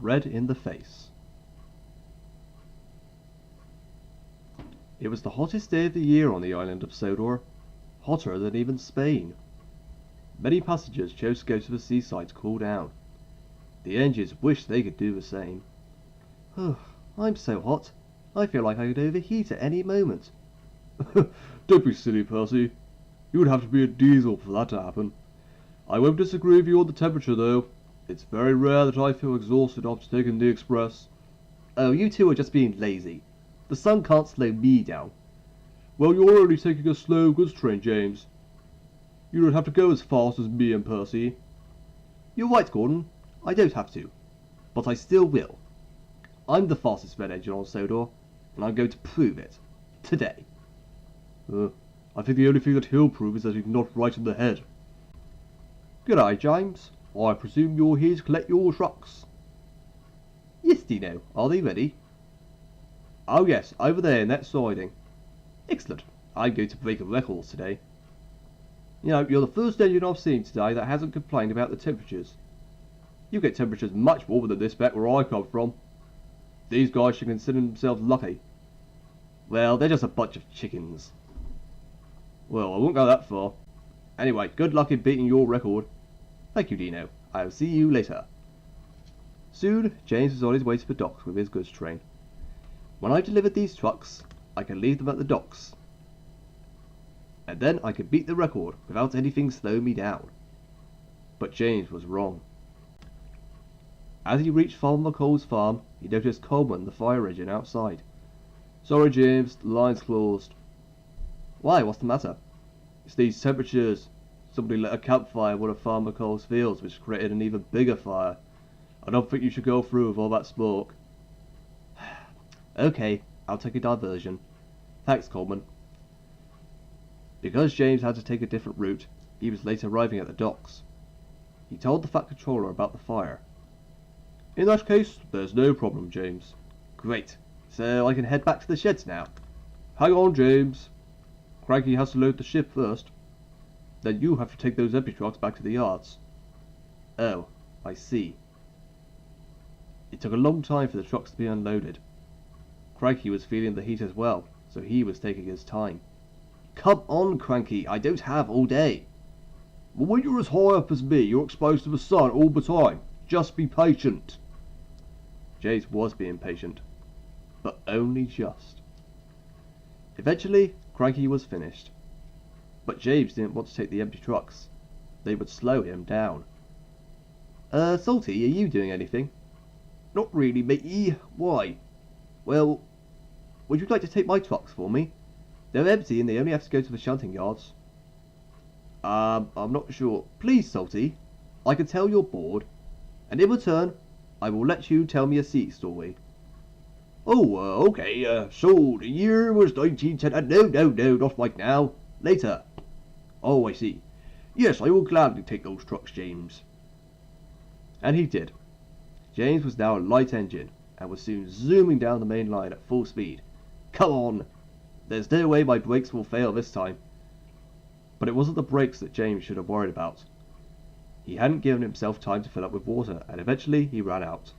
red in the face. It was the hottest day of the year on the island of Sodor, hotter than even Spain. Many passengers chose to go to the seaside to cool down. The engines wished they could do the same. I'm so hot, I feel like I could overheat at any moment. Don't be silly, Percy. You would have to be a diesel for that to happen. I won't disagree with you on the temperature, though. It's very rare that I feel exhausted after taking the express. Oh, you two are just being lazy. The sun can't slow me down. Well, you're only taking a slow goods train, James. You don't have to go as fast as me and Percy. You're right, Gordon. I don't have to. But I still will. I'm the fastest red engine on Sodor, and I'm going to prove it. Today. I think the only thing that he'll prove is that he's not right in the head. G'day, James. I presume you're here to collect your trucks. Yes, Dino. Are they ready? Oh yes, over there in that siding. Excellent. I'm going to break a record today. You know, you're the first engine I've seen today that hasn't complained about the temperatures. You get temperatures much warmer than this back where I come from. These guys should consider themselves lucky. Well, they're just a bunch of chickens. Well, I won't go that far. Anyway, good luck in beating your record. Thank you, Dino. I'll see you later. Soon, James was on his way to the docks with his goods train. When I've delivered these trucks, I can leave them at the docks. And then I could beat the record without anything slowing me down. But James was wrong. As he reached Farmer McCall's farm, he noticed Coleman, the fire engine, outside. Sorry, James, the line's closed. Why, what's the matter? It's these temperatures. Somebody lit a campfire in one of Farmer McCall's fields, which created an even bigger fire. I don't think you should go through with all that smoke. Okay, I'll take a diversion. Thanks, Coleman. Because James had to take a different route, he was late arriving at the docks. He told the Fat Controller about the fire. In that case, there's no problem, James. Great. So I can head back to the sheds now. Hang on, James. Cranky has to load the ship first. Then you have to take those empty trucks back to the yards. Oh, I see. It took a long time for the trucks to be unloaded. Cranky was feeling the heat as well, so he was taking his time. Come on, Cranky, I don't have all day. Well, when you're as high up as me, you're exposed to the sun all the time. Just be patient. James was being patient, but only just. Eventually, Cranky was finished. But James didn't want to take the empty trucks. They would slow him down. Salty, are you doing anything? Not really, matey. Why? Well, would you like to take my trucks for me? They're empty and they only have to go to the shunting yards. I'm not sure. Please, Salty. I can tell you're bored. And in return, I will let you tell me a sea story. Oh, okay. So the year was 1910. No, not right now. Later. Oh, I see. Yes, I will gladly take those trucks, James. And he did. James was now a light engine, and was soon zooming down the main line at full speed. Come on! There's no way my brakes will fail this time. But it wasn't the brakes that James should have worried about. He hadn't given himself time to fill up with water, and eventually he ran out.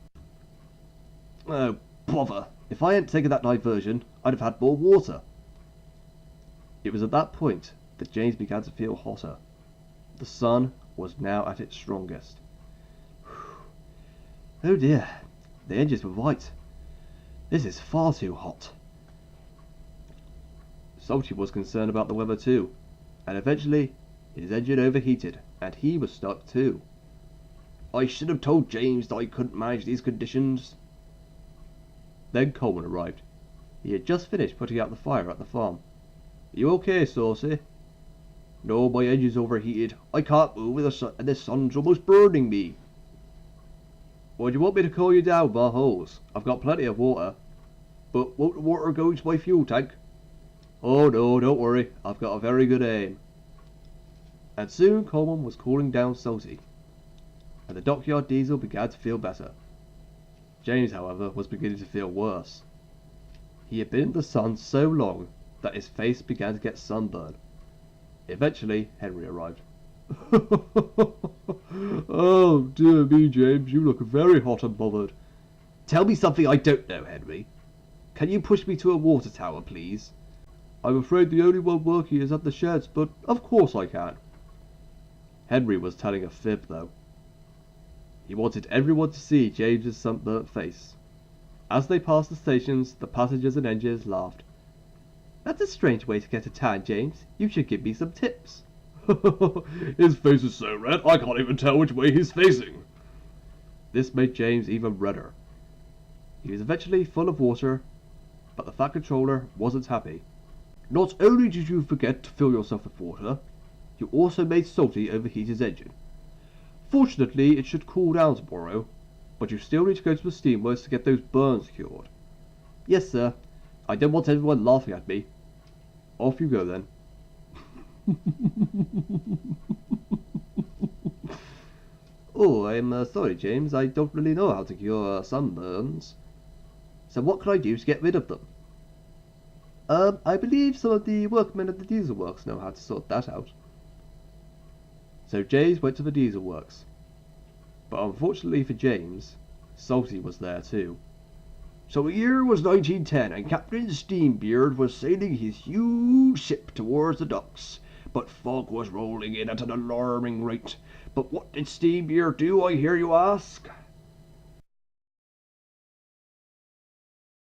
Oh, bother! If I hadn't taken that diversion, I'd have had more water. It was at that point that James began to feel hotter. The sun was now at its strongest. Oh dear, the engines were right. This is far too hot. Salty was concerned about the weather too, and eventually his engine overheated, and he was stuck too. I should have told James that I couldn't manage these conditions. Then Coleman arrived. He had just finished putting out the fire at the farm. You okay, Saucy? No, my engine's overheated. I can't move and the sun's almost burning me. Would you want me to cool you down, my hose? I've got plenty of water. But won't the water go into my fuel tank? Oh no, don't worry. I've got a very good aim. And soon Coleman was cooling down Salty, and the dockyard diesel began to feel better. James, however, was beginning to feel worse. He had been in the sun so long that his face began to get sunburned. Eventually, Henry arrived. Oh, dear me, James, you look very hot and bothered. Tell me something I don't know, Henry. Can you push me to a water tower, please? I'm afraid the only one working is at the sheds, but of course I can. Henry was telling a fib, though. He wanted everyone to see James's sunburnt face. As they passed the stations, the passengers and engineers laughed. That's a strange way to get a tan, James. You should give me some tips. His face is so red, I can't even tell which way he's facing. This made James even redder. He was eventually full of water, but the Fat Controller wasn't happy. Not only did you forget to fill yourself with water, you also made Salty overheat his engine. Fortunately, it should cool down tomorrow, but you still need to go to the steamworks to get those burns cured. Yes, sir. I don't want everyone laughing at me. Off you go, then. Oh, I'm sorry, James. I don't really know how to cure sunburns. So what can I do to get rid of them? I believe some of the workmen at the diesel works know how to sort that out. So James went to the diesel works. But unfortunately for James, Salty was there too. So the year was 1910, and Captain Steambeard was sailing his huge ship towards the docks. But fog was rolling in at an alarming rate. But what did Steambeard do, I hear you ask?